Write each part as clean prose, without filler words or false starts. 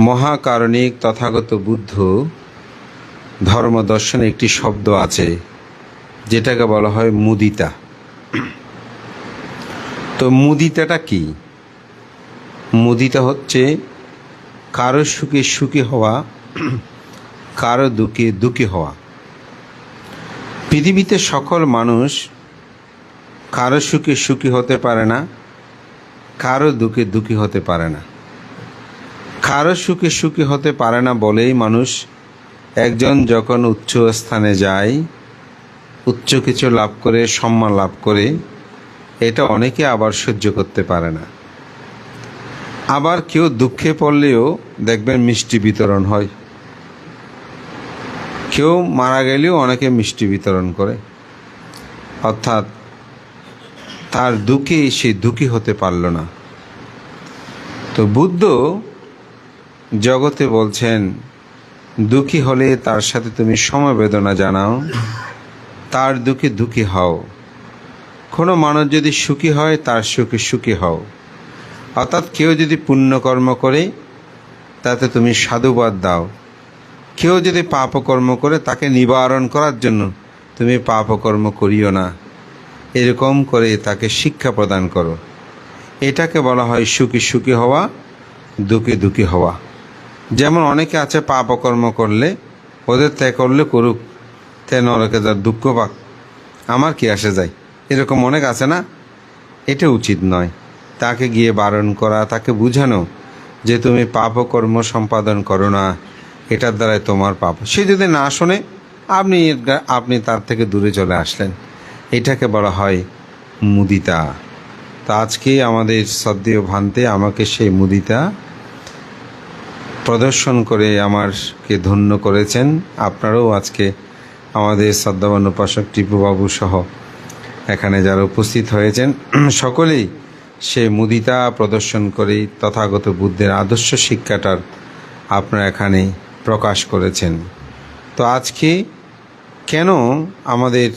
মহাকারণিক তথাগত বুদ্ধ ধর্মদর্শনে একটি শব্দ আছে যেটাকে বলা হয় মুদিতা। তো মুদিতাটা কি? মুদিতা হচ্ছে কারো সুখে সুখী হওয়া, কারো দুঃখে দুঃখী হওয়া। পৃথিবীতে সকল মানুষ কারো সুখে সুখী হতে পারে না, কারো দুঃখে দুঃখী হতে পারে না। কারো সুখে সুখী হতে পারে না বলেই মানুষ একজন যখন উচ্চ স্থানে যায়, উচ্চ কিছু লাভ করে, সম্মান লাভ করে, এটা অনেকে আবার সহ্য করতে পারে না। আবার কেউ দুঃখে পড়লেও দেখবেন মিষ্টি বিতরণ হয়। কেউ মারা গেলেও অনেকে মিষ্টি বিতরণ করে, অর্থাৎ তার দুঃখে সে দুঃখী হতে পারল না। তো বুদ্ধ জগতে বলছেন, দুঃখী হলে তার সাথে তুমি সমবেদনা জানাও, তার দুঃখে দুঃখী হও। কোনো মানুষ যদি সুখী হয় তার সুখে সুখী হও। অর্থাৎ কেউ যদি পুণ্যকর্ম করে তাতে তুমি সাধুবাদ দাও, কেউ যদি পাপকর্ম করে তাকে নিবারণ করার জন্য তুমি পাপকর্ম করিও না, এরকম করে তাকে শিক্ষা প্রদান করো। এটাকে বলা হয় সুখী সুখী হওয়া, দুঃখী দুঃখী হওয়া। যেমন অনেকে আছে পাপকর্ম করলে ওদের ত্যাগ করলে করুক, তে নরকে যার দুঃখ পাক, আমার কি আসে যায়, এরকম অনেক আছে না? এটা উচিত নয়। তাকে গিয়ে বারণ করা, তাকে বুঝানো যে তুমি পাপকর্ম সম্পাদন করো না, এটার দ্বারাই তোমার পাপ। সে যদি না শোনে, আপনি তার থেকে দূরে চলে আসলেন। এটাকে বলা হয় মুদিতা। তো আজকে আমাদের শ্রদ্ধেয় ভান্তে আমাকে সেই মুদিতা প্রদর্শন করে আমাকে ধন্য করেছেন। আপনারাও আজকে আমাদের শ্রদ্ধাবান উপাসক টিপুবাবু সহ এখানে যারা উপস্থিত হয়েছেন সকলেই সেই মুদিতা প্রদর্শন করেই তথাগত বুদ্ধের আদর্শ শিক্ষাটার আপনারা এখানে প্রকাশ করেছেন। তো আজকে কেন আমাদের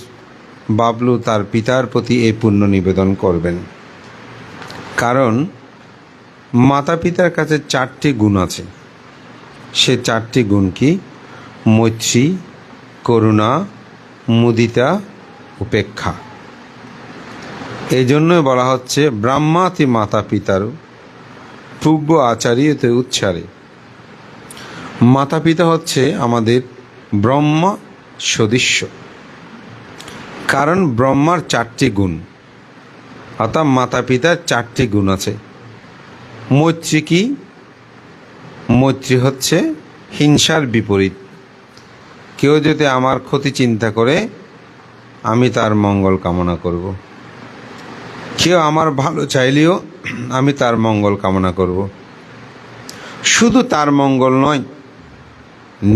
বাবলু তার পিতার প্রতি এই পুণ্য নিবেদন করবেন? কারণ মাতা পিতার কাছে 4টি গুণ আছে। সে 4টি গুণ কি? মৈত্রী, করুণা, মুদিতা, উপেক্ষা। এই জন্যই বলা হচ্ছে ব্রাহ্মাতি মাতা পিতার পূর্ব আচার্যতে উচ্চারে। মাতা পিতা হচ্ছে আমাদের ব্রহ্মা সদৃশ্য। কারণ ব্রহ্মার 4টি গুণ, অর্থাৎ মাতা পিতার 4টি গুণ আছে। মৈত্রী কি? মৈত্রী হচ্ছে হিংসার বিপরীত। কেউ যদি আমার ক্ষতি চিন্তা করে, আমি তার মঙ্গল কামনা করব। কেউ আমার ভালো চাইলেও আমি তার মঙ্গল কামনা করব। শুধু তার মঙ্গল নয়,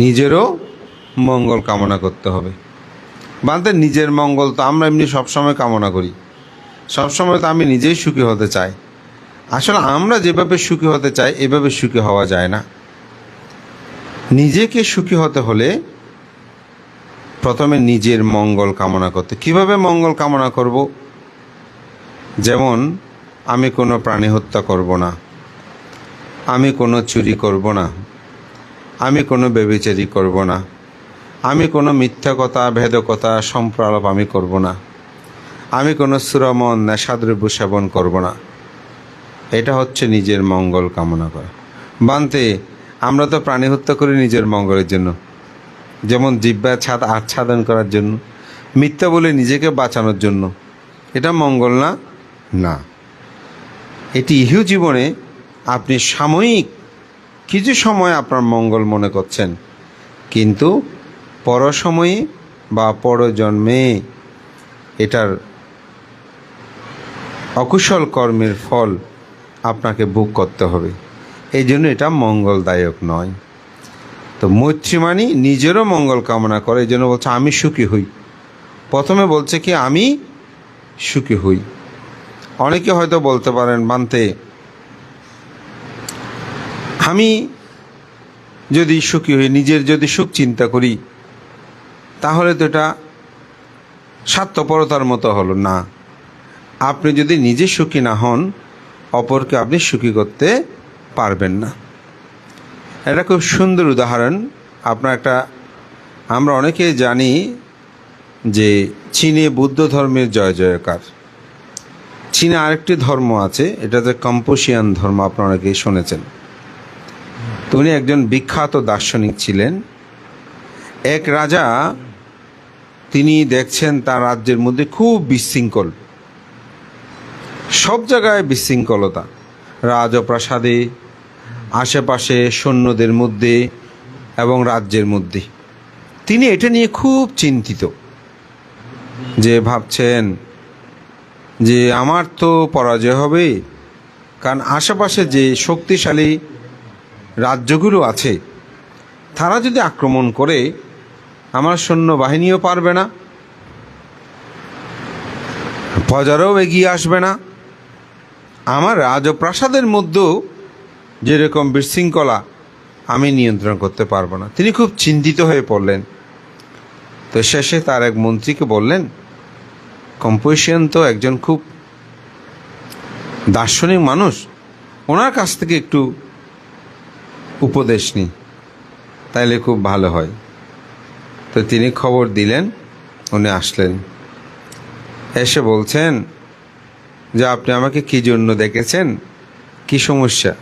নিজেরও মঙ্গল কামনা করতে হবে। বান্ধে নিজের মঙ্গল তো আমরা এমনি সবসময় কামনা করি, সবসময় তো আমি নিজেই সুখী হতে চাই। আসলে আমরা যেভাবে সুখী হতে চাই এভাবে সুখী হওয়া যায় না। নিজেকে সুখী হতে হলে প্রথমে নিজের মঙ্গল কামনা করতে। কিভাবে মঙ্গল কামনা করব? যেমন আমি কোনো প্রাণী হত্যা করব না, আমি কোনো চুরি করব না, আমি কোনো ব্যভিচারী করব না, আমি কোনো মিথ্যা কথা, ভেদকতা, সম্প্রলাপ আমি করব না, আমি কোনো সুরামন নেশাদ্রব্য সেবন করব না। এটা হচ্ছে নিজের মঙ্গল কামনা করা। বানতে আমরা তো প্রাণী হত্যা করি নিজের মঙ্গলের জন্য, যেমন জিহ্বা আচ্ছাদন করার জন্য, মিথ্যা বলে নিজেকে বাঁচানোর জন্য। এটা মঙ্গল না? না। এটি ইহ জীবনে আপনি সাময়িক কিছু সময় আপনার মঙ্গল মনে করছেন, কিন্তু পর সময়ে বা পরজন্মে এটার অকুশল কর্মের ফল আপনাকে ভোগ করতে হবে। এই জন্য এটা মঙ্গলদায়ক নয়। তো মৈত্রী মানে নিজেরও মঙ্গল কামনা করে। এই জন্য বলছে আমি সুখী হই। প্রথমে বলছে কি আমি সুখী হই। অনেকে হয়তো বলতে পারেন, বানতে আমি যদি সুখী হই, নিজের যদি সুখ চিন্তা করি, তাহলে তো এটা স্বার্থপরতার মতো হলো না। আপনি যদি নিজে সুখী না হন, অপরকে আপনি সুখী করতে পারবেন না। এটা খুব সুন্দর উদাহরণ। আমরা অনেকেই জানি যে চীনে বৌদ্ধ ধর্মের জয় জয়কার। চীনে আরেকটি ধর্ম আছে, এটা যে কম্পুশিয়ান ধর্ম, আপনারা অনেকেই শুনেছেন। তো উনি একজন বিখ্যাত দার্শনিক ছিলেন। এক রাজা, তিনি দেখছেন তার রাজ্যের মধ্যে খুব বিশৃঙ্খল, সব জায়গায় বিশৃঙ্খলতা, রাজপ্রাসাদে, আশেপাশে, সৈন্যদের মধ্যে এবং রাজ্যের মধ্যে। তিনি এটা নিয়ে খুব চিন্তিত, যে ভাবছেন যে আমার তো পরাজয় হবে, কারণ আশেপাশে যে শক্তিশালী রাজ্যগুলো আছে তারা যদি আক্রমণ করে, আমার সৈন্যবাহিনীও পারবে না, প্রজারাও এগিয়ে আসবে না, আমার রাজপ্রাসাদের মধ্যেও যেরকম বিশৃঙ্খলা, আমি নিয়ন্ত্রণ করতে পারবো না। তিনি খুব চিন্তিত হয়ে পড়লেন। তো শেষে তার এক মন্ত্রীকে বললেন, কম্পুশিয়ান তো একজন খুব দার্শনিক মানুষ, ওনার কাছ থেকে একটু উপদেশ নিই, তাইলে খুব ভালো হয়। তো তিনি খবর দিলেন, উনি আসলেন, এসে বলছেন যে আপনি আমাকে কী জন্য ডেকেছেন, কী সমস্যা?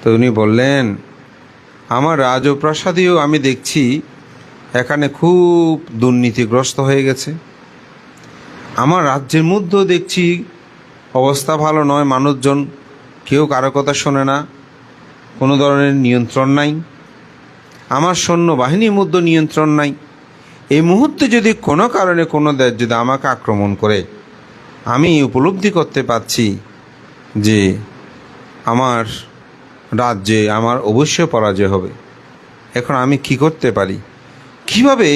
তো উনি বললেন, আমার রাজপ্রাসাদেও আমি দেখছি এখানে খুব দুর্নীতিগ্রস্ত হয়ে গেছে, আমার রাজ্যের মধ্যেও দেখছি অবস্থা ভালো নয়, মানুষজন কেউ কারো কথা শোনে না, কোনো ধরনের নিয়ন্ত্রণ নাই, আমার সৈন্যবাহিনীর মধ্যে নিয়ন্ত্রণ নাই। এই মুহূর্তে যদি কোনো কারণে কোনো দেশ যদি আমাকে আক্রমণ করে, আমি উপলব্ধি করতে পারছি যে আমার রাজ্যে আমার অবশ্যই পরাজয় হবে। এখন আমি কি করতে পারি, কিভাবে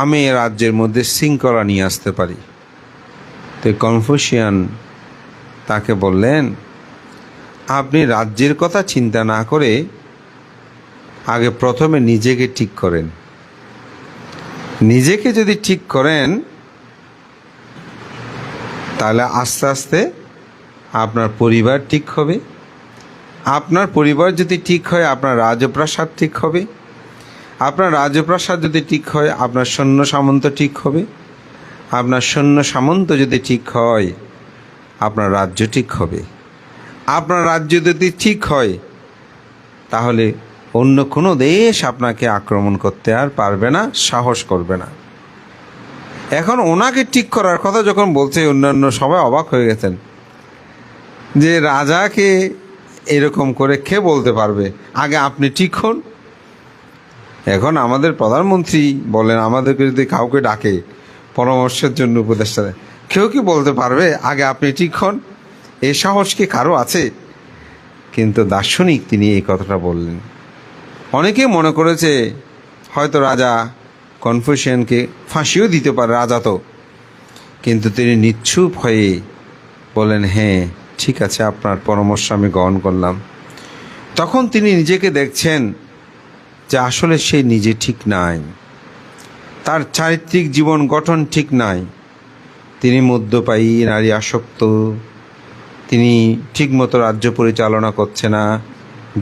আমি রাজ্যের মধ্যে শৃঙ্খলা নিয়ে আসতে পারি? তো কনফুশিয়ান তাকে বললেন, আপনি রাজ্যের কথা চিন্তা না করে আগে প্রথমে নিজেকে ঠিক করেন। নিজেকে যদি ঠিক করেন, তাহলে আস্তে আস্তে আপনার পরিবার ঠিক হবে। আপনার পরিবার যদি ঠিক হয়, আপনার রাজপ্রাসাদ ঠিক হবে। আপনার রাজপ্রাসাদ যদি ঠিক হয়, আপনার সৈন্য সামন্ত ঠিক হবে। আপনার সৈন্য সামন্ত যদি ঠিক হয়, আপনার রাজ্য ঠিক হবে। আপনার রাজ্য যদি ঠিক হয়, তাহলে অন্য কোনো দেশ আপনাকে আক্রমণ করতে আর পারবে না, সাহস করবে না। এখন ওনাকে ঠিক করার কথা যখন বলছে, অন্যান্য সবাই অবাক হয়ে গেছেন যে রাজাকে এরকম করে কে বলতে পারবে, আগে আপনি ঠিক হন। এখন আমাদের প্রধানমন্ত্রী বলেন, আমাদেরকে যদি কাউকে ডাকে পরামর্শের জন্য, উপদেষ্টা, কেউ কি বলতে পারবে আগে আপনি ঠিক হন? এ সাহস কি কারো আছে? কিন্তু দার্শনিক তিনি এই কথাটা বললেন। অনেকে মনে করেছে হয়তো রাজা কনফুশিয়ানকে ফাঁসিও দিতে পারে, রাজা তো। কিন্তু তিনি নিশ্চুপ হয়ে বলেন, হ্যাঁ ঠিক আছে, আপনার পরামর্শ আমি গ্রহণ করলাম। তখন তিনি নিজেকে দেখছেন যে আসলে সে নিজে ঠিক নাই, তার চারিত্রিক জীবন গঠন ঠিক নাই। তিনি মদ্যপায়ী, নারী আসক্ত, তিনি ঠিকমতো রাজ্য পরিচালনা করছে না,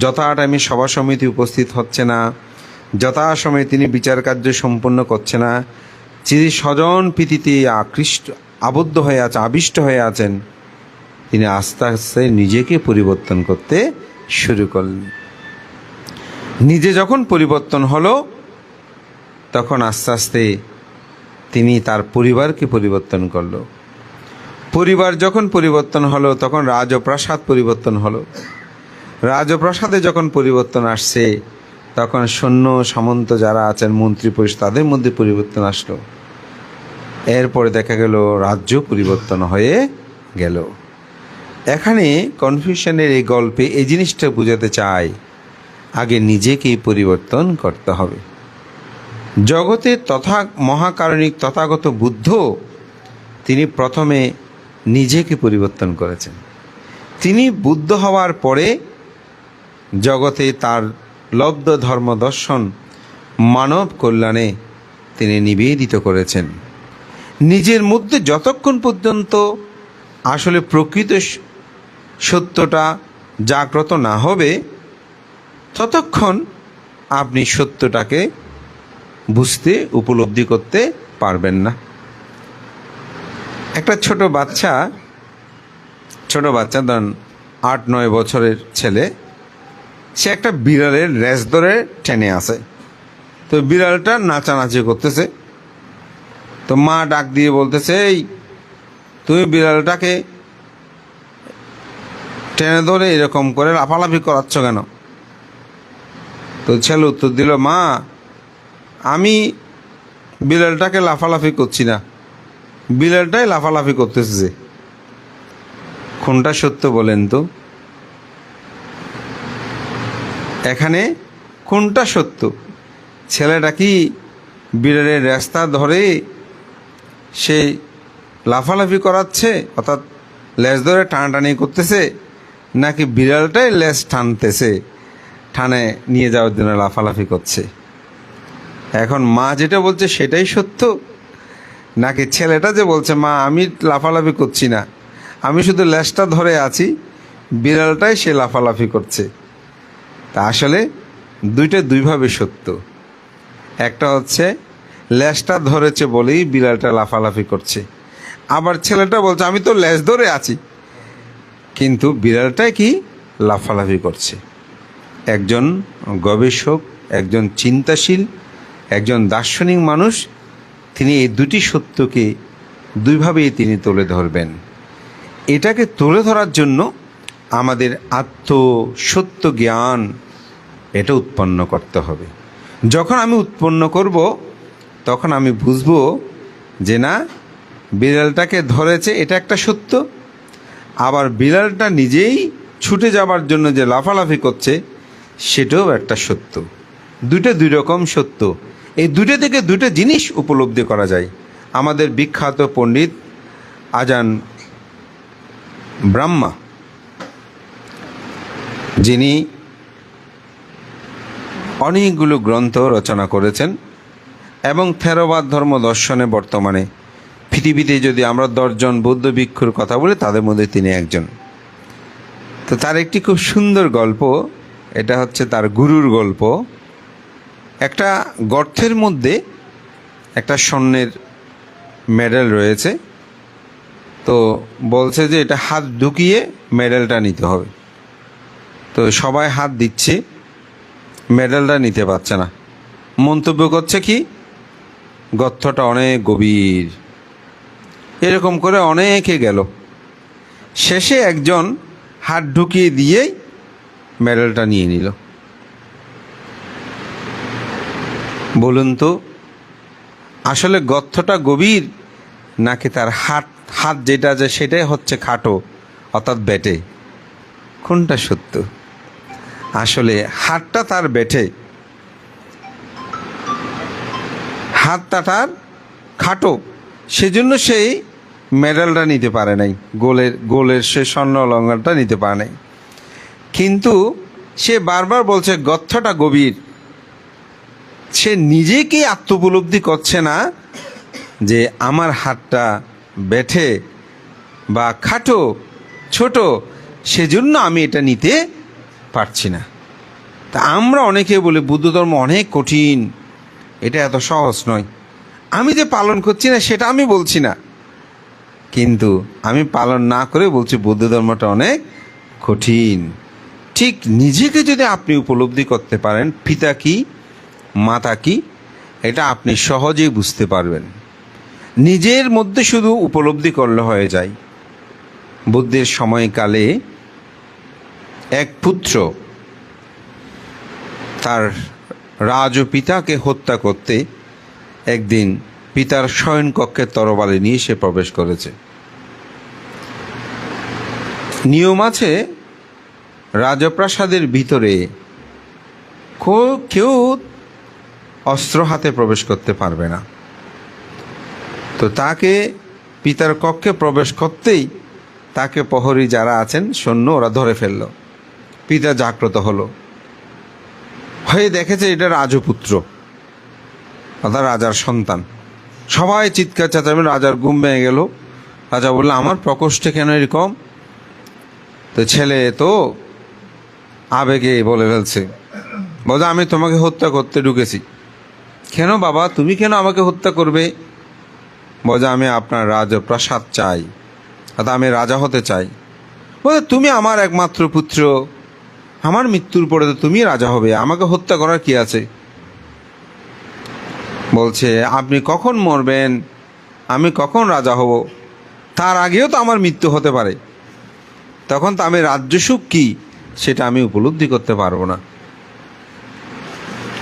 যথা টাইমে সভা সমিতি উপস্থিত হচ্ছে না, যথাসময়ে তিনি বিচার কার্য সম্পন্ন করছে না, যিনি স্বজন প্রীতিতে আবদ্ধ হয়ে আছে, আবিষ্ট হয়ে আছেন, তিনি আস্তে আস্তে নিজেকে পরিবর্তন করতে শুরু করলেন। নিজে যখন পরিবর্তন হলো, তখন আস্তে আস্তে তিনি তার পরিবারকে পরিবর্তন করলো। পরিবার যখন পরিবর্তন হলো, তখন রাজপ্রাসাদ পরিবর্তন হলো। রাজপ্রাসাদে যখন পরিবর্তন আসছে, তখন সৈন্য সামন্ত যারা আছেন, মন্ত্রী পরিষদ, তাদের মধ্যে পরিবর্তন আসলো। এরপরে দেখা গেল রাজ্য পরিবর্তন হয়ে গেল। এখানে কনফিউশনের এই গল্পে এই জিনিসটা বোঝাতে চায়, আগে নিজেকেই পরিবর্তন করতে হবে। জগতের মহাকারণিক তথাগত বুদ্ধ, তিনি প্রথমে নিজেকে পরিবর্তন করেছেন। তিনি বুদ্ধ হওয়ার পরে জগতে তার লব্ধ ধর্ম দর্শন মানব কল্যাণে তিনি নিবেদিত করেছেন। নিজের মধ্যে যতক্ষণ পর্যন্ত আসলে প্রকৃত সত্যটা জাগ্রত না হবে, ততক্ষণ আপনি সত্যটাকে বুঝতে উপলব্ধি করতে পারবেন না। একটা ছোট বাচ্চা ধরুন 8-9 বছরের ছেলে, সে একটা বিড়ালের রেস ধরে টেনে আসে। তো বিড়ালটা নাচানাচি করতেছে, তো মা ডাক দিয়ে বলতেছে, এই তুমি বিড়ালটাকে টেনে ধরে এরকম করে লাফালাফি করাচ্ছ কেন? তো ছেলে উত্তর দিল, মা আমি বিড়ালটাকে লাফালাফি করছি না, বিড়ালটাই লাফালাফি করতেছে। কোনটা সত্য বলেন তো? এখানে কোনটা সত্য? ছেলেটা কি বিড়ালের রাস্তা ধরে সে লাফালাফি করাচ্ছে, অর্থাৎ লেজ ধরে টানাটানি করতেছে, নাকি বিড়ালটাই লেজ টানতেছে, টানে নিয়ে যাওয়ার জন্য লাফালাফি করছে? এখন মা যেটা বলছে সেটাই সত্য, নাকি ছেলেটা যে বলছে মা আমি লাফালাফি করছি না, আমি শুধু লেজটা ধরে আছি, বিড়ালটাই সে লাফালাফি করছে? তা আসলে দুইটা দুইভাবে সত্য। একটা হচ্ছে লেজটা ধরেছে বলেই বিড়ালটা লাফালাফি করছে, আবার ছেলেটা বলছে আমি তো লেজ ধরে আছি, কিন্তু বিড়ালটাই কি লাফালাফি করছে। একজন গবেষক, একজন চিন্তাশীল, একজন দার্শনিক মানুষ, তিনি এই দুটি সত্যকে দুইভাবেই তিনি তুলে ধরবেন। এটাকে তুলে ধরার জন্য আমাদের আত্মসত্য জ্ঞান এটা উৎপন্ন করতে হবে। যখন আমি উৎপন্ন করব, তখন আমি বুঝব যে না, বিড়ালটাকে ধরেছে এটা একটা সত্য, আবার বিড়ালটা নিজেই ছুটে যাবার জন্য যে লাফালাফি করছে সেটাও একটা সত্য। দুটো দুই রকম সত্য। এই দুটো থেকে দুটো জিনিস উপলব্ধি করা যায়। আমাদের বিখ্যাত পণ্ডিত আজান ব্রহ্মা, যিনি অনেকগুলো গ্রন্থ রচনা করেছেন এবং থেরবাদ ধর্ম দর্শনে বর্তমানে পৃথিবীতে যদি আমরা 10 জন বৌদ্ধ ভিক্ষুর কথা বলি, তাদের মধ্যে তিনি একজন। তো তার একটি খুব সুন্দর গল্প, এটা হচ্ছে তার গুরুর গল্প। একটা গর্তের মধ্যে একটা স্বর্ণের মেডেল রয়েছে, তো বলছে যে এটা হাত ঢুকিয়ে মেডেলটা নিতে হবে। তো সবাই হাত দিচ্ছে, মেডেলটা নিতে পারছে না। মন্তব্য করছে কি, গর্তটা অনেক গভীর। এরকম করে অনেকে গেল, শেষে একজন হাত ঢুকিয়ে দিয়েই মেডেলটা নিয়ে নিল। বলুন তো, আসলে গর্তটা গভীর নাকি তার হাত যেটা আছে সেটাই হচ্ছে খাটো, অর্থাৎ বেটে? কোনটা সত্য? আসলে হাতটা তার বেটে, হাতটা তার খাটো, সেজন্য সেই মেডেলটা নিতে পারে নাই, গোলের সে স্বর্ণ অলঙ্কারটা নিতে পারে নাই। কিন্তু সে বারবার বলছে গর্তটা গভীর। সে নিজেকেই আত্মোপলব্ধি করছে না যে আমার হাতটা বেঠে বা খাটো, ছোট, সেজন্য আমি এটা নিতে পারছি না। তা আমরা অনেকে বলি বুদ্ধ ধর্ম অনেক কঠিন, এটা এত সহজ নয়। আমি যে পালন করছি না সেটা আমি বলছি না, কিন্তু আমি পালন না করে বলছি বৌদ্ধ ধর্মটা অনেক কঠিন। ঠিক নিজেকে যদি আপনি উপলব্ধি করতে পারেন পিতা কি মাতা কি, এটা আপনি সহজেই বুঝতে পারবেন। নিজের মধ্যে শুধু উপলব্ধি করলে হয়ে যায়। বুদ্ধের সময়কালে এক পুত্র তার রাজ পিতাকে হত্যা করতে একদিন পিতার শয়নকক্ষে তরবারি নিয়ে সে প্রবেশ করেছে। নিয়ম আছে রাজপ্রাসাদের ভিতরে কেউ অস্ত্র হাতে প্রবেশ করতে পারবে না। তো তাকে পিতার কক্ষে প্রবেশ করতেই তাকে প্রহরী যারা আছেন সৈন্য, ওরা ধরে ফেলল। পিতা জাগ্রত হলো, হয়ে দেখেছে এটা রাজপুত্র, অর্থাৎ রাজার সন্তান। সবাই চিৎকার চেঁচাবে, রাজার ঘুম ভেঙে গেল। রাজা বলল আমার প্রকোষ্ঠে কেন এরকম? তো ছেলে তো আবেগে বলে ফেলছে বলে আমি তোমাকে হত্যা করতে ঢুকেছি। কেন বাবা, তুমি কেন আমাকে হত্যা করবে? বলে আমি আপনার রাজপ্রাসাদ চাই, অর্থাৎ আমি রাজা হতে চাই। বলে তুমি আমার একমাত্র পুত্র, আমার মৃত্যুর পরে তো তুমি রাজা হবে, আমাকে হত্যা করার কি আছে? বলছে আপনি কখন মরবেন, আমি কখন রাজা হব, তার আগেও তো আমার মৃত্যু হতে পারে, তখন তো আমি রাজ্য সুখ কী সেটা আমি উপলব্ধি করতে পারবো না।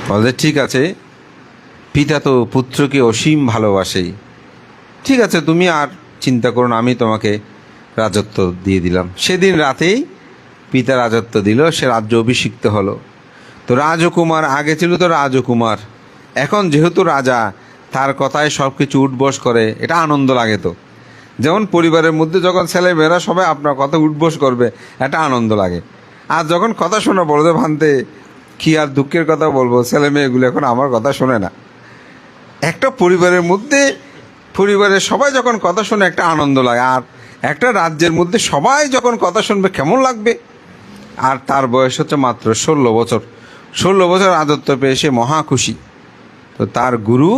বলছে ঠিক আছে, পিতা তো পুত্রকে অসীম ভালোবাসেই, ঠিক আছে তুমি আর চিন্তা করো না, আমি তোমাকে রাজত্ব দিয়ে দিলাম। সেদিন রাতেই পিতা রাজত্ব দিল, সে রাজ্য অভিষিক্ত হলো। তো রাজকুমার, আগে ছিল তো রাজকুমার, এখন যেহেতু রাজা, তার কথায় সব কিছু উঠবস করে, এটা আনন্দ লাগে। তো যেমন পরিবারের মধ্যে যখন ছেলেমেয়েরা সবাই আপনার কথা উঠবস করবে, একটা আনন্দ লাগে। আর যখন কথা শোনা বলতে ভানতে কি আর দুঃখের কথা বলবো, ছেলে মেয়েগুলো এখন আমার কথা শোনে না। একটা পরিবারের মধ্যে পরিবারের সবাই যখন কথা শোনে একটা আনন্দ লাগে, আর একটা রাজ্যের মধ্যে সবাই যখন কথা শুনবে কেমন লাগবে। আর তার বয়স হচ্ছে মাত্র 16 বছর। 16 বছর রাজত্ব পেয়ে সে মহা খুশি। তো তার গুরু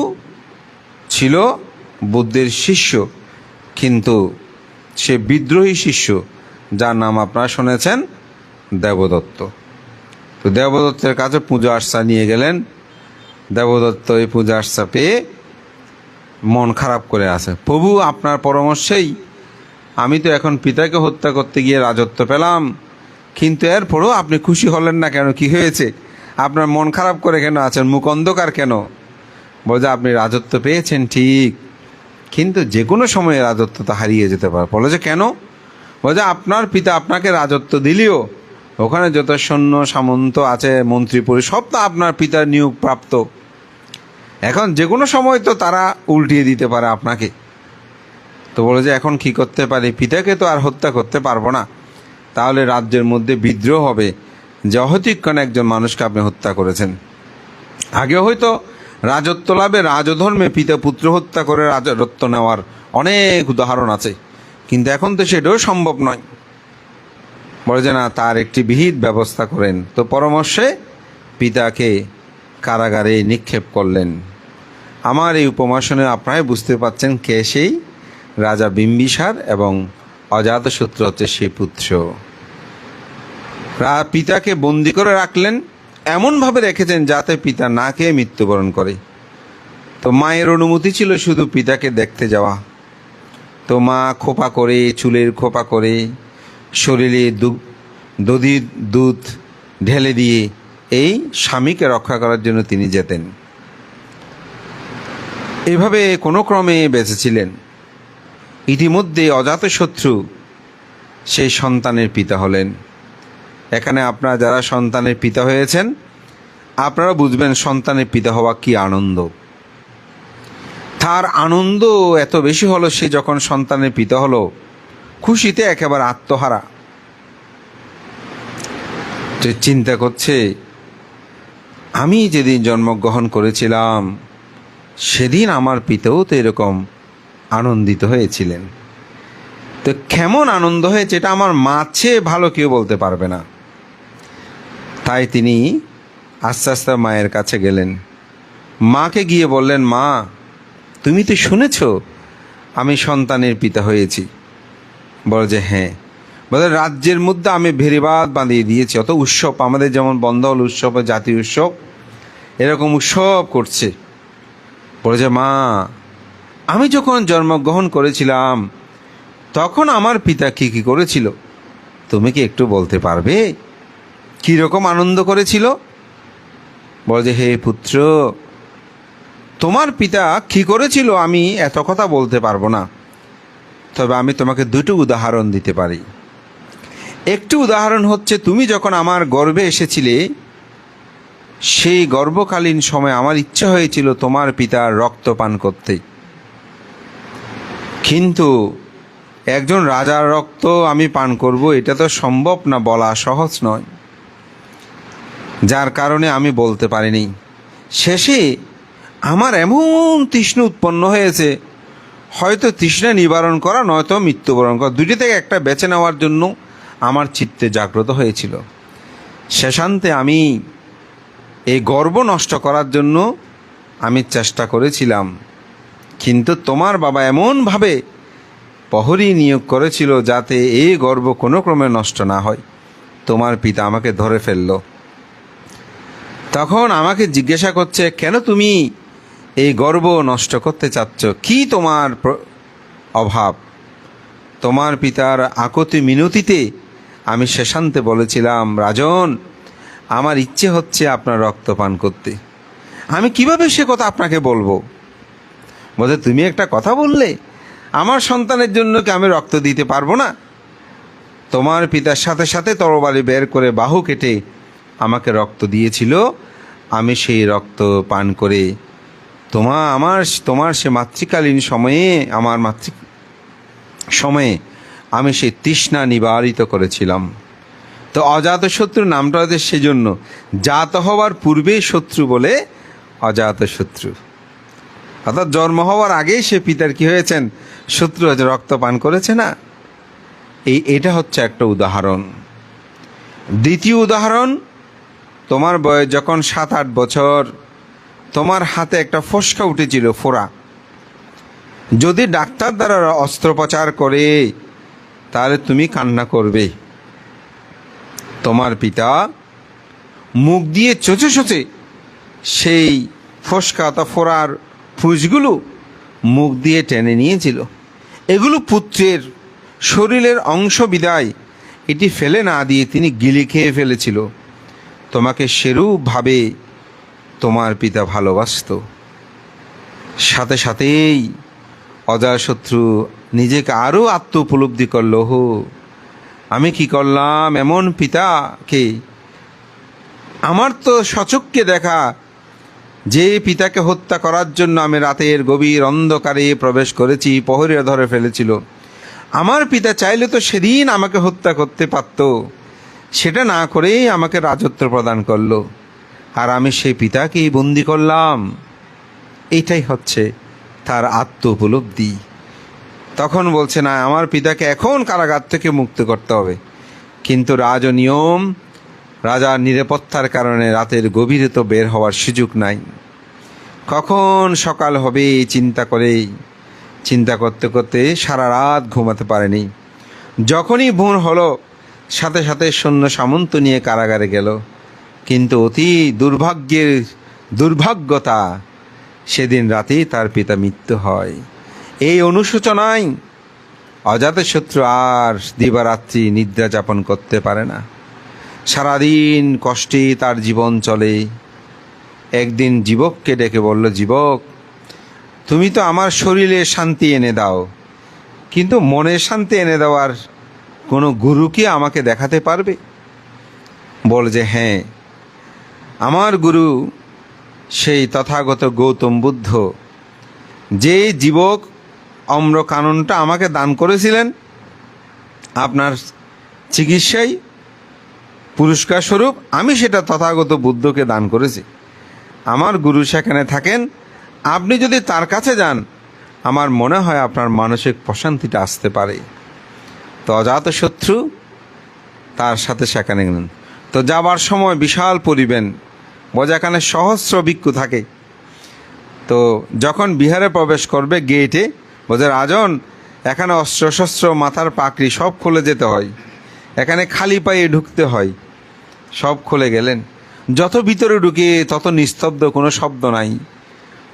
ছিল বুদ্ধের শিষ্য, কিন্তু সে বিদ্রোহী শিষ্য, যার নাম আপনারা শুনেছেন দেবদত্ত। তো দেবদত্তের কাছে পূজা আর্চা নিয়ে গেলেন। দেবদত্ত এই পূজা আর্চা পেয়ে মন খারাপ করে আছে। প্রভু, আপনার পরামর্শেই আমি তো এখন পিতাকে হত্যা করতে গিয়ে রাজত্ব পেলাম, কিন্তু এরপরও আপনি খুশি হলেন না কেন? কি হয়েছে? আপনার মন খারাপ করে কেন আছেন? মুখ অন্ধকার কেন? বলে আপনি রাজত্ব পেয়েছেন ঠিক, কিন্তু যে কোনো সময়ে রাজত্বটা হারিয়ে যেতে পারে। বলে যে কেন? বলে আপনার পিতা আপনাকে রাজত্ব দিলেও ওখানে যত সৈন্য সামন্ত আছে, মন্ত্রী পরিষদ, সব তো আপনার পিতার নিয়োগ প্রাপ্ত। এখন যে কোনো সময় তো তারা উল্টিয়ে দিতে পারে আপনাকে। তো বলে যে এখন কি করতে পারি? পিতাকে তো আর হত্যা করতে পারবো না, তাহলে রাজ্যের মধ্যে বিদ্রোহ হবে যে অহতিক্ষণ একজন মানুষকে আপনি হত্যা করেছেন। আগে হয়তো রাজত্ব লাভে রাজধর্মে পিতা পুত্র হত্যা করে রাজত্ব নেওয়ার অনেক উদাহরণ আছে, কিন্তু এখন তো সেটাও সম্ভব নয়। বলে যে না, তার একটি বিহিত ব্যবস্থা করেন। তো পরামর্শে পিতাকে কারাগারে নিক্ষেপ করলেন। আমার এই উপমা শুনে আপনারাই বুঝতে পারছেন কে সেই রাজা বিম্বিসার, এবং অজাতশত্রু হচ্ছে সেই পুত্র। পিতাকে বন্দি করে রাখলেন, এমনভাবে রেখেছেন যাতে পিতা না খেয়ে মৃত্যুবরণ করে। তো মায়ের অনুমতি ছিল শুধু পিতাকে দেখতে যাওয়া। তো মা খোপা করে, চুলের খোপা করে, শরীরে দধির দুধ ঢেলে দিয়ে এই স্বামীকে রক্ষা করার জন্য তিনি যেতেন। এভাবে কোনো ক্রমে বেঁচেছিলেন। ইতিমধ্যে অজাতশত্রু সেই সন্তানের পিতা হলেন। এখানে আপনারা যারা সন্তানের পিতা হয়েছেন, আপনারা বুঝবেন সন্তানের পিতা হওয়া কি আনন্দ। তার আনন্দ এত বেশি হলো, সে যখন সন্তানের পিতা হলো, খুশিতে একেবারে আত্মহারা। চিন্তা করছে, আমি যেদিন জন্মগ্রহণ করেছিলাম সেদিন আমার পিতাও তো এরকম আনন্দিত হয়েছিলেন। তো কেমন আনন্দ হয়েছে এটা আমার মার চেয়ে ভালো কেউ বলতে পারবে না। তাই তিনি আস্তে আস্তে মায়ের কাছে গেলেন। মাকে গিয়ে বললেন, মা তুমি তো শুনেছ আমি সন্তানের পিতা হয়েছি? বলে যে হ্যাঁ। বলে রাজ্যের মধ্যে আমি ভেরিবাদ বাঁধিয়ে দিয়েছি, অত উৎসব, আমাদের যেমন বন্ধ হল উৎসব, জাতীয় উৎসব, এরকম উৎসব করছে। বলে যে মা, আমি যখন জন্মগ্রহণ করেছিলাম তখন আমার পিতা কি কি করেছিল তুমি কি একটু বলতে পারবে? কি রকম আনন্দ করেছিল? বলে যে হে পুত্র, তোমার পিতা কি করেছিল আমি এত কথা বলতে পারবো না, তবে আমি তোমাকে দুটো উদাহরণ দিতে পারি। একটি উদাহরণ হচ্ছে, তুমি যখন আমার গর্ভে এসেছিলে সেই গর্ভকালীন সময় আমার ইচ্ছা হয়েছিল তোমার পিতার রক্ত পান করতে, কিন্তু একজন রাজার রক্ত আমি পান করব এটা তো সম্ভব না, বলা সহজ নয়, যার কারণে আমি বলতে পারিনি। শেষে আমার এমন তৃষ্ণা উৎপন্ন হয়েছে, হয়তো তৃষ্ণা নিবারণ করা নয়তো মৃত্যুবরণ করা, দুটি থেকে একটা বেছে নেওয়ার জন্য আমার চিত্তে জাগ্রত হয়েছিল। শেষান্তে আমি এই গর্ব নষ্ট করার জন্য আমি চেষ্টা করেছিলাম, কিন্তু তোমার বাবা এমনভাবে প্রহরী নিয়োগ করেছিল যাতে এই গর্ব কোনো ক্রমে নষ্ট না হয়। তোমার পিতা আমাকে ধরে ফেলল। তখন আমাকে জিজ্ঞাসা করছে, কেন তুমি এই গর্ব নষ্ট করতে চাচ্ছ? কি তোমার অভাব? তোমার পিতার আকুতি মিনতিতে আমি শেষান্তে বলেছিলাম, রাজন, আমার ইচ্ছে হচ্ছে আপনার রক্ত পান করতে। আমি কিভাবে সে কথা আপনাকে বলবো? বলতে, তুমি একটা কথা বললে, আমার সন্তানের জন্য কি আমি রক্ত দিতে পারবো না? তোমার পিতার সাথে সাথে তরবারি বের করে বাহু কেটে আমাকে রক্ত দিয়েছিল। আমি সেই রক্ত পান করে তোমার সে মাতৃকালীন সময়ে সময়ে আমি সেই তৃষ্ণা নিবারিত করেছিলাম। তো অজাতশত্রু নামটা হচ্ছে সেজন্য, জাত হওয়ার পূর্বেই শত্রু বলে অজাতশত্রু, অর্থাৎ জন্ম হওয়ার আগেই সে পিতার কি হয়েছেন? শত্রু হচ্ছে, রক্ত পান করেছে না। এটা হচ্ছে একটা উদাহরণ। দ্বিতীয় উদাহরণ, তোমার বয়স যখন 7-8 বছর, তোমার হাতে একটা ফোসকা উঠেছিল, ফোড়া। যদি ডাক্তার দ্বারা অস্ত্রোপচার করে তাহলে তুমি কান্না করবে। তোমার পিতা মুখ দিয়ে চোচে চোচে সেই ফোসকা অথবা ফোড়ার ফুসগুলো মুখ দিয়ে টেনে নিয়েছিল। এগুলো পুত্রের শরীরের অংশ বিদায় এটি ফেলে না দিয়ে তিনি গিলে খেয়ে ফেলেছিল। তোমাকে সেরূপভাবে তোমার পিতা ভালোবাসত। সাথে সাথেই অজাতশত্রু নিজেকে আরও আত্ম উপলব্ধি করল, আমি কি করলাম? এমন পিতাকে, আমার তো সচক্ষে দেখা যে পিতাকে হত্যা করার জন্য আমি রাতের গভীর অন্ধকারে প্রবেশ করেছি, প্রহরীরা ধরে ফেলেছিল। আমার পিতা চাইলে তো সেদিন আমাকে হত্যা করতে পারত, সেটা না করেই আমাকে রাজত্ব প্রদান করলো, আর আমি সেই পিতাকেই বন্দি করলাম। এইটাই হচ্ছে তার আত্ম উপলব্ধি। তখন বলছে, না, আমার পিতাকে এখন কারাগার থেকে মুক্ত করতে হবে, কিন্তু রাজনিয়ম, রাজার নিরাপত্তার কারণে রাতের গভীরে তো বের হওয়ার সুযোগ নাই। কখন সকাল হবে চিন্তা করতে করতে সারা রাত ঘুমাতে পারেনি। যখনই ভোর হলো, সাথে সাথে সৈন্য সামন্ত নিয়ে কারাগারে গেল। কিন্তু অতি দুর্ভাগ্যতা, সেদিন রাতেই তার পিতা মৃত্যু হয়। এই অনুশোচনায় অজাতশত্রু আর দিবারাত্রি নিদ্রা যাপন করতে পারে না। সারাদিন কষ্টে তার জীবন চলে। একদিন যুবককে ডেকে বলল, যুবক, তুমি তো আমার শরীরে শান্তি এনে দাও, কিন্তু মনের শান্তি এনে দেওয়ার কোনো গুরু কি আমাকে দেখাতে পারবে? বল যে, হ্যাঁ, আমার গুরু সেই তথাগত গৌতম বুদ্ধ, যে জীবক অম্রকাননটা আমাকে দান করেছিলেন আপনার চিকিৎসায় পুরস্কার স্বরূপ, আমি সেটা তথাগত বুদ্ধকে দান করেছি। আমার গুরু সেখানে থাকেন, আপনি যদি তার কাছে যান, আমার মনে হয় আপনার মানসিক প্রশান্তিটা আসতে পারে। তো অজাতশত্রু তার সাথে সেখানে গেলেন। তো যাবার সময় বিশাল পরিবেন, যেখানে সহস্র ভিক্ষু থাকে। তো যখন বিহারে প্রবেশ করবে, গেটে বলছে, রাজন, এখানে অস্ত্রশস্ত্র, মাথার পাকড়ি সব খুলে যেতে হয়, এখানে খালি পায়ে ঢুকতে হয়। সব খুলে গেলেন। যত ভিতরে ঢুকে তত নিস্তব্ধ, কোনো শব্দ নাই।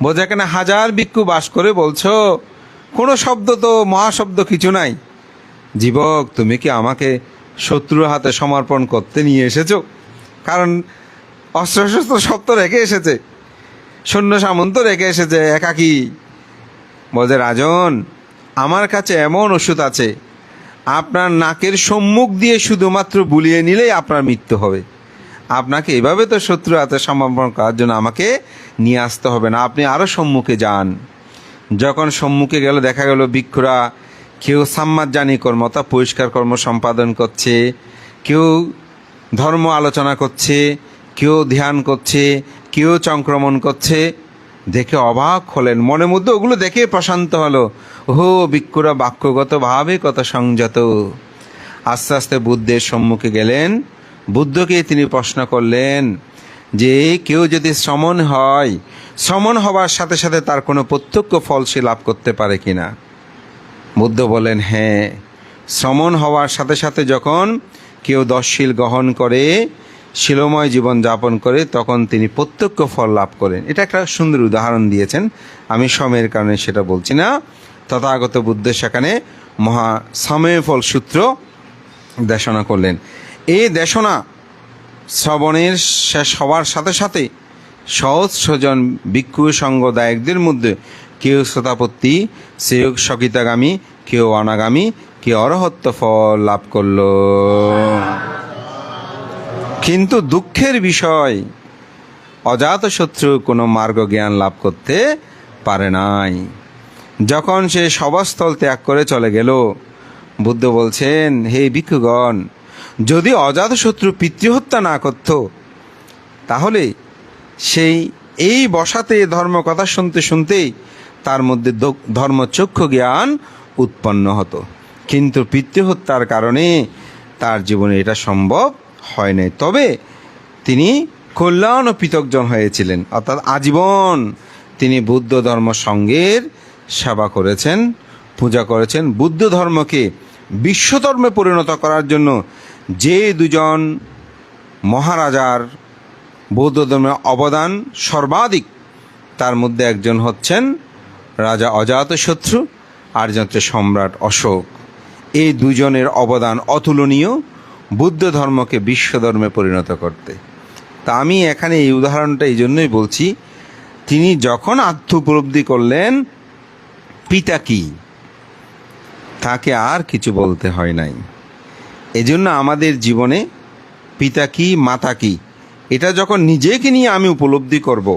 বোঝা এখানে 1000 ভিক্ষু বাস করে, বলছো কোনো শব্দ তো, মহাশব্দ কিছু নাই। যুবক, তুমি কি আমাকে শত্রুর হাতে সমর্পণ করতে নিয়ে এসেছো? কারণ অস্ত্রশস্ত্র সব তো রেখে এসেছে, সৈন্য সামন্ত রেখে এসেছে, একাকী। বলছে, রাজন, আমার কাছে এমন ওষুধ আছে, আপনার নাকের সম্মুখ দিয়ে শুধুমাত্র বুলিয়ে নিলেই আপনার মৃত্যু হবে। আপনাকে এভাবে তো শত্রু হাতে সমর্পণ করার জন্য আমাকে নিয়ে আসতে হবে না, আপনি আরও সম্মুখে যান। যখন সম্মুখে গেল, দেখা গেল ভিক্ষুরা কেউ সাম্মাজ্জানি কর্ম অর্থাৎ পরিষ্কার কর্ম সম্পাদন করছে, কেউ ধর্ম আলোচনা করছে, কেউ ধ্যান করছে, কেউ চংক্রমণ করছে। দেখে অবাক হলেন, মনের মধ্যে ওগুলো দেখে প্রশান্ত হলো। ভিক্ষুরা বাক্যগতভাবে কত সংযত। আস্তে আস্তে বুদ্ধের সম্মুখে গেলেন। বুদ্ধকে তিনি প্রশ্ন করলেন যে কেউ যদি শ্রমণ হয়, শ্রমণ হওয়ার সাথে সাথে তার কোনো প্রত্যক্ষ ফল সে লাভ করতে পারে কিনা। বুদ্ধ বলেন, হ্যাঁ, শ্রমণ হওয়ার সাথে সাথে যখন কেউ দশশীল গ্রহণ করে, শিলময় জীবন যাপন করে, তখন তিনি প্রত্যক্ষ ফল লাভ করেন। এটা একটা সুন্দর উদাহরণ দিয়েছেন, আমি সময়ের কারণে সেটা বলছি না। তথাগত বুদ্ধ সেখানে মহা সাময় ফল সূত্র দেশনা করলেন। এই দেশনা শ্রবণের শেষ হওয়ার সাথে সাথে সহস্রজন ভিক্ষু সঙ্গদায়কদের মধ্যে কেউ শ্রোতাপত্তি, কেউ সকিতাগামী, কেউ অনাগামী, কেউ অরহত্ত ফল লাভ করল। কিন্তু দুঃখের বিষয়, অজাতশত্রু কোনো মার্গ জ্ঞান লাভ করতে পারে নাই। যখন সে সভাস্থল ত্যাগ করে চলে গেল, বুদ্ধ বলছেন, হে ভিক্ষুগণ, যদি অজাতশত্রু পিতৃহত্যা না করত, তাহলে সেই এই বসাতে ধর্ম কথা শুনতে শুনতেই তার মধ্যে ধর্মচক্ষু জ্ঞান উৎপন্ন হতো। কিন্তু পিতৃহত্যার কারণে তার জীবনে এটা সম্ভব হয় নাই। তবে তিনি কল্যাণ ও পৃথকজন হয়েছিলেন, অর্থাৎ আজীবন তিনি বুদ্ধ ধর্ম সঙ্গের সেবা করেছেন, পূজা করেছেন। বুদ্ধ ধর্মকে বিশ্বধর্মে পরিণত করার জন্য যে দুজন মহারাজার বৌদ্ধ ধর্মের অবদান সর্বাধিক, তার মধ্যে একজন হচ্ছেন রাজা অজাতশত্রু, আর একজন হচ্ছে সম্রাট অশোক। এই দুজনের অবদান অতুলনীয় বুদ্ধ ধর্মকে বিশ্বধর্মে পরিণত করতে। তা আমি এখানে এই উদাহরণটা এই জন্যই বলছি, তিনি যখন আত্ম উপলব্ধি করলেন পিতা কি, তাকে আর কিছু বলতে হয় নাই। এজন্য আমাদের জীবনে পিতা কি, মাতা কি, এটা যখন নিজেকে নিয়ে আমি উপলব্ধি করব,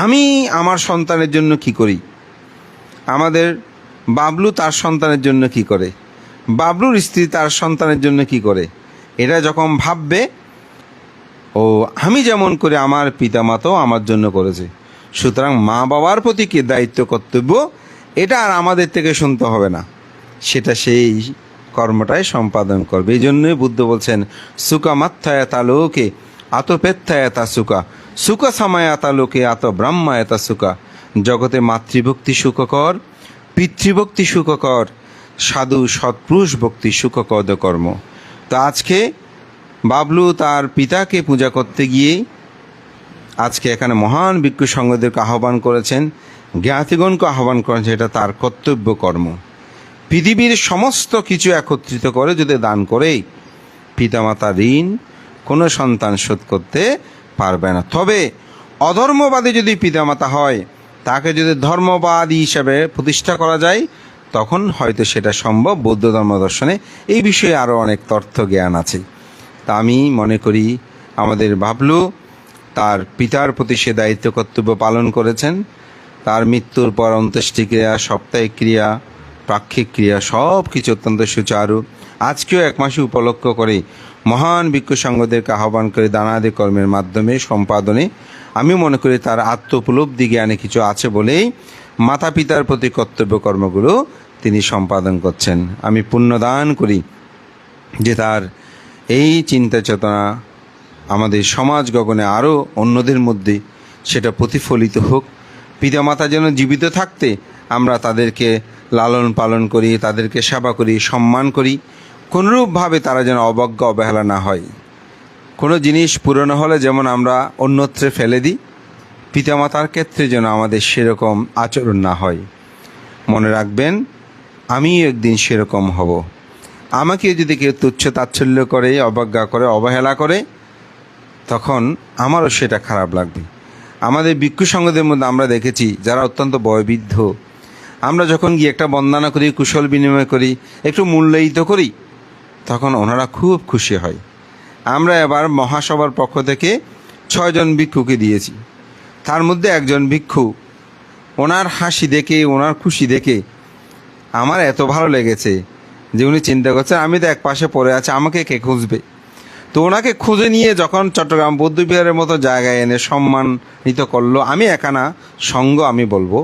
আমি আমার সন্তানের জন্য কি করি, আমাদের বাবলু তার সন্তানের জন্য কি করে, বাবলুর স্ত্রী তার সন্তানের জন্য কি করে, এটা যখন ভাববে, ও আমি যেমন করে আমার পিতামাতাও আমার জন্য করেছে, সুতরাং মা বাবার প্রতি কি দায়িত্ব, কর্তব্য, এটা আর আমাদের থেকে শুনতে হবে না, সেটা সেই কর্মটাই সম্পাদন করবে। এই জন্যই বুদ্ধ বলছেন, সুকা মাত্থায়তা লোকে আতপেত্থায়তা সুকা, সুখ সামায়াতা লোকে আত ব্রহ্মায়তা সুকা। জগতে মাতৃভক্তি সুখকর, পিতৃভক্তি সুখকর, সাধু সৎপুরুষ ভক্তি সুখকদ কর্ম। তো আজকে বাবলু তার পিতাকে পূজা করতে গিয়ে আজকে এখানে মহান ভিক্ষু সঙ্গদেরকে আহ্বান করেছেন, জ্ঞাতিগণকে আহ্বান করেছেন, এটা তার কর্তব্য কর্ম। পৃথিবীর সমস্ত কিছু একত্রিত করে যদি দান করে, পিতামাতার ঋণ কোনো সন্তান শোধ করতে পারবে না। তবে অধর্মবাদী যদি পিতামাতা হয়, তাকে যদি ধর্মবাদী হিসাবে প্রতিষ্ঠা করা যায়, তখন হয়তো সেটা সম্ভব। বৌদ্ধ ধর্ম দর্শনে এই বিষয়ে আরও অনেক তথ্য জ্ঞান আছে। তা আমি মনে করি আমাদের বাবলু তার পিতার প্রতি সে দায়িত্ব কর্তব্য পালন করেছেন। তার মৃত্যুর পর অন্ত্যেষ্টিক্রিয়া, সাপ্তাহিক ক্রিয়া, পাক্ষিক ক্রিয়া সব কিছু অত্যন্ত সুচারু। আজকেও এক মাসে উপলক্ষ করে মহান ভিক্ষু সঙ্গদেরকে আহ্বান করে দানাদি কর্মের মাধ্যমে সম্পাদনে আমি মনে করি তার আত্ম উপলব্ধি জ্ঞানে কিছু আছে বলেই মাতা পিতার প্রতি কর্তব্য কর্মগুলো তিনি সম্পাদন করছেন। আমি পুণ্যদান করি যে তার এই চিন্তা চেতনা আমাদের সমাজ গগনে আরও অন্যদের মধ্যে সেটা প্রতিফলিত হোক। পিতামাতা যেন জীবিত থাকতে আমরা তাদেরকে লালন পালন করি, তাদেরকে সেবা করি, সম্মান করি, কোনোরূপভাবে তারা যেন অবজ্ঞা অবহেলা না হয়। কোনো জিনিস পুরনো হলে যেমন আমরা অন্যত্রে ফেলে দিই, পিতামাতার ক্ষেত্রে যেন আমাদের সেরকম আচরণ না হয়। মনে রাখবেন, আমিও একদিন সেরকম হব। আমাকে যদি কেউ তুচ্ছ তাচ্ছল্য করে, অবজ্ঞা করে, অবহেলা করে, তখন আমারও সেটা খারাপ লাগবে। আমাদের ভিক্ষু সঙ্গদের মধ্যে আমরা দেখেছি যারা অত্যন্ত বয়োবৃদ্ধ, আমরা যখন গিয়ে একটা বন্দনা করি, কুশল বিনিময় করি, একটু মূল্যায়িত করি, তখন ওনারা খুব খুশি হয়। আমরা এবার মহাসভার পক্ষ থেকে 6 জন ভিক্ষুকে দিয়েছি। তার মধ্যে একজন ভিক্ষু, ওনার হাসি দেখে, ওনার খুশি দেখে আমার এত ভালো লেগেছে যে উনি চিন্তা করছেন আমি তো এক পাশে পড়ে আছি, আমাকে কে খুঁজবে। তো ওনাকে খুঁজে নিয়ে যখন চট্টগ্রাম বৌদ্ধবিহারের মতো জায়গায় এনে সম্মানিত করলো, আমি একানা সঙ্গ আমি বলবো,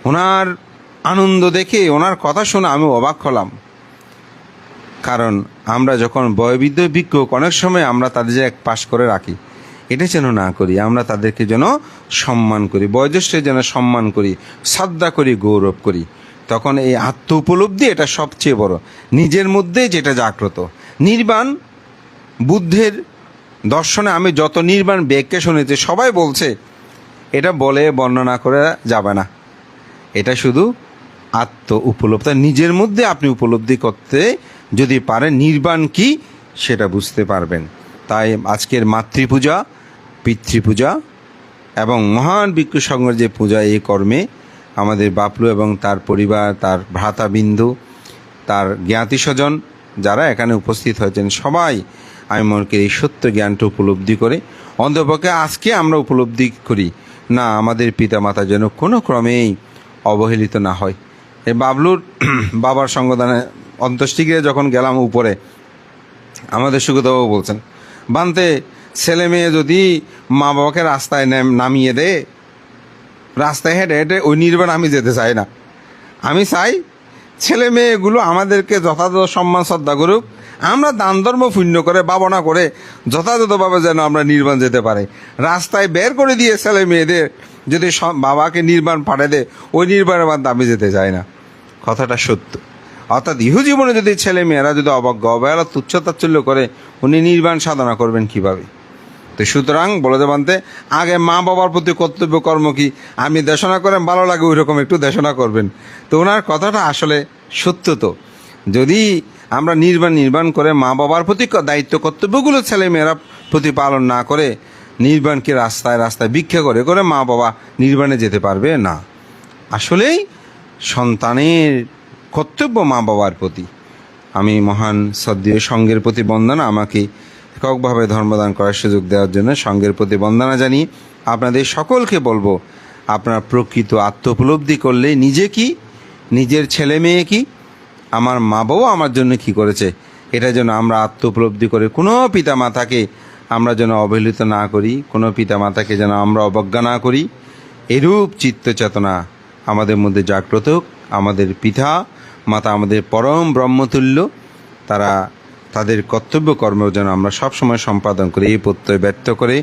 ওনার আনন্দ দেখে, ওনার কথা শুনে আমি অবাক হলাম। কারণ আমরা যখন বয়োবৃদ্ধ ভিক্ষুক, অনেক সময় আমরা তাদের যে এক পাশ করে রাখি, এটা যেন না করি। আমরা তাদেরকে যেন সম্মান করি, বয়োজ্যেষ্ঠের যেন সম্মান করি, শ্রদ্ধা করি, গৌরব করি। তখন এই আত্ম উপলব্ধি এটা সবচেয়ে বড়, নিজের মধ্যে যেটা জাগ্রত। নির্বাণ বুদ্ধের দর্শনে আমি যত নির্বাণ ব্যাখ্যা শুনেছি সবাই বলছে এটা বলে বর্ণনা করে যাবে না, এটা শুধু আত্ম উপলব্ধি, নিজের মধ্যে আপনি উপলব্ধি করতে যদি পারেন নির্বাণ কি সেটা বুঝতে পারবেন। তাই আজকের মাতৃপূজা, পিতৃপূজা এবং মহান ভিক্ষু সংঘের যে পূজা, এই কর্মে আমাদের বাপলু এবং তার পরিবার, তার ভ্রাতাবিন্দু, তার জ্ঞাতি স্বজন যারা এখানে উপস্থিত হয়েছেন সবাই আমি মনে করি এই সত্য জ্ঞানটা উপলব্ধি করে অন্তপক্ষে আজকে আমরা উপলব্ধি করি না আমাদের পিতামাতা যেন কোনো ক্রমেই অবহেলিত না হয়। এই বাবলুর বাবার সঙ্গদানে অন্ত্যেষ্টিক্রিয়া যখন গেলাম উপরে, আমাদের সুগতবাবু বলছেন বানতে ছেলে মেয়ে যদি মা বাবাকে রাস্তায় নামিয়ে দেয়, রাস্তায় হেঁটে হেঁটে ওই নির্বাণ আমি যেতে চাই না। আমি চাই ছেলে মেয়েগুলো আমাদেরকে যথাযথ সম্মান শ্রদ্ধা করুক, আমরা দান ধর্ম পুণ্য করে ভাবনা করে যথাযথভাবে যেন আমরা নির্বাণ যেতে পারি। রাস্তায় বের করে দিয়ে ছেলে মেয়েদের যদি বাবাকে নির্বাণ পাঠিয়ে দেয়, ওই নির্বাণের মধ্যে আমি যেতে চাই না। কথাটা সত্য। অর্থাৎ ইহু জীবনে যদি ছেলে মেয়েরা যদি অবজ্ঞা অবহেলা তুচ্ছতাচ্ছল্য করে, উনি নির্বাণ সাধনা করবেন কিভাবে? তো সুতরাং বলে দেবান্তে আগে মা বাবার প্রতি কর্তব্য কর্ম কি আমি দেশনা করেন ভালো লাগে ওই রকম একটু দেশনা করবেন। তো ওনার কথাটা আসলে সত্য। তো যদি আমরা নির্বাণ করে মা বাবার প্রতি দায়িত্ব কর্তব্যগুলো ছেলে মেয়েরা প্রতিপালন না করে নির্বাণকে রাস্তায় রাস্তায় ভিক্ষা করে করে মা বাবা নির্বাণে যেতে পারবে না। আসলেই সন্তানের কর্তব্য মা বাবার প্রতি। আমি মহান শ্রদ্ধেয় সঙ্ঘের প্রতি বন্দনা, আমাকে এককভাবে ধর্মদান করার সুযোগ দেওয়ার জন্য সঙ্ঘের প্রতি বন্দনা জানিয়ে আপনাদের সকলকে বলবো, আপনারা প্রকৃত আত্ম উপলব্ধি করলে নিজে কি, নিজের ছেলে মেয়ে কি, আমার মা বাবা আমার জন্য কি করেছে, এটা যেন আমরা আত্ম উপলব্ধি করে কোনো পিতা মাতাকে আমরা যেন অবহেলিত না করি, কোনো পিতা মাতাকে যেন আমরা অবজ্ঞা না করি। এরূপ চিত্ত চেতনা আমাদের মধ্যে জাগ্রত হোক। আমাদের পিতা মাতা আমাদের পরম ব্রহ্মতুল্য, তারা তাদের কর্তব্য কর্ম যেন আমরা সবসময় সম্পাদন করি, এই প্রত্যয় ব্যক্ত করে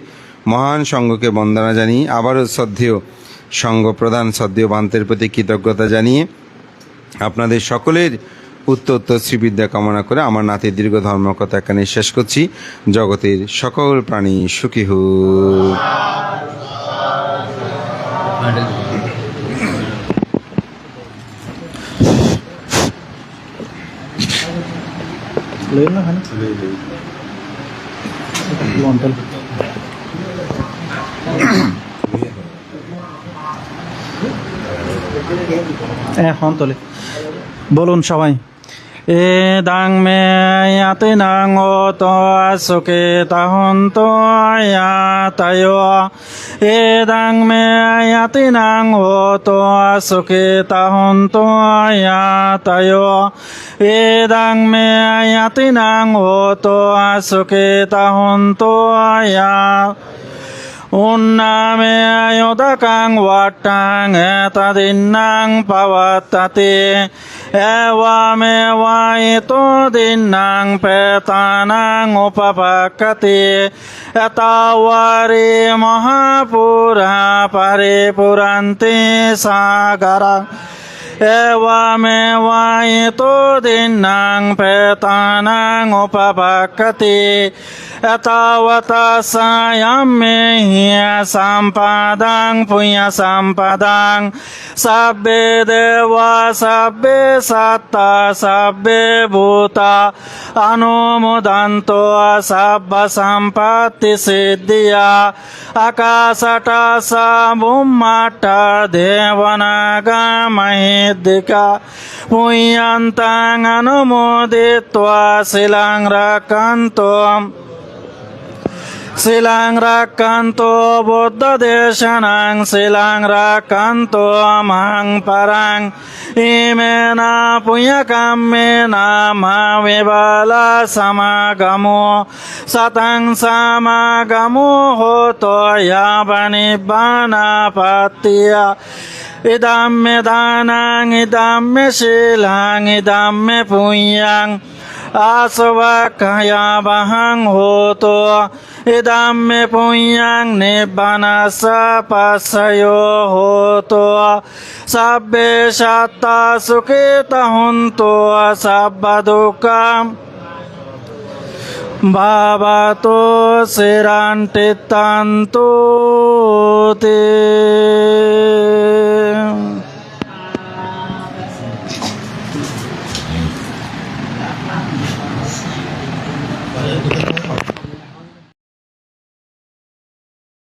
মহান সঙ্ঘকে বন্দনা জানিয়ে আবারও শ্রদ্ধেয় সঙ্ঘ প্রধান শ্রদ্ধেয় বান্তের প্রতি কৃতজ্ঞতা জানিয়ে আপনাদের সকলের উত্তর শ্রীবিদ্যা কামনা করে আমার নাতির দীর্ঘ ধর্মকথা এখানে শেষ করছি। জগতের সকল প্রাণী সুখী হোক। এখন তোলে বলুন সবাই। এ দাং মে আয়াতে নাং ও তো সুখে তাহন তো আয়াতায়। এ দাং মে আয়াতে নাং ও তো সুখে তাহন তো আয়াতায়। এ দাং মে আয়াতে নাং ও তো সুখে তাহন তো আয়া Unname ayodakang watang etadinnang pavattati Ewame vaito dinnang petanang upapakkati Etavari mahapura paripuranti sagara Ewame vaito dinnang petanang upapakkati Etawata sayame hiya sampadang punya sampadang Sabbe dewa sabbe satta sabbe bhuta Anumodanto sabba sampatti siddhiya Akasata sabummata devanaga mahidika Punyantang anumoditva silang rakantom Silang rakanto buddha deshanang silang rakanto amang parang imena punya kamena mavibala samagamo satang samagamo hoto yabani bana patiya Idamme danang idamme silang idamme punyang asavakaya bahang hoto idam me punyang nibbanasa pasayo hoto sabbe shatta sukhita honto sabba dukkam Bhavato sirantitantu te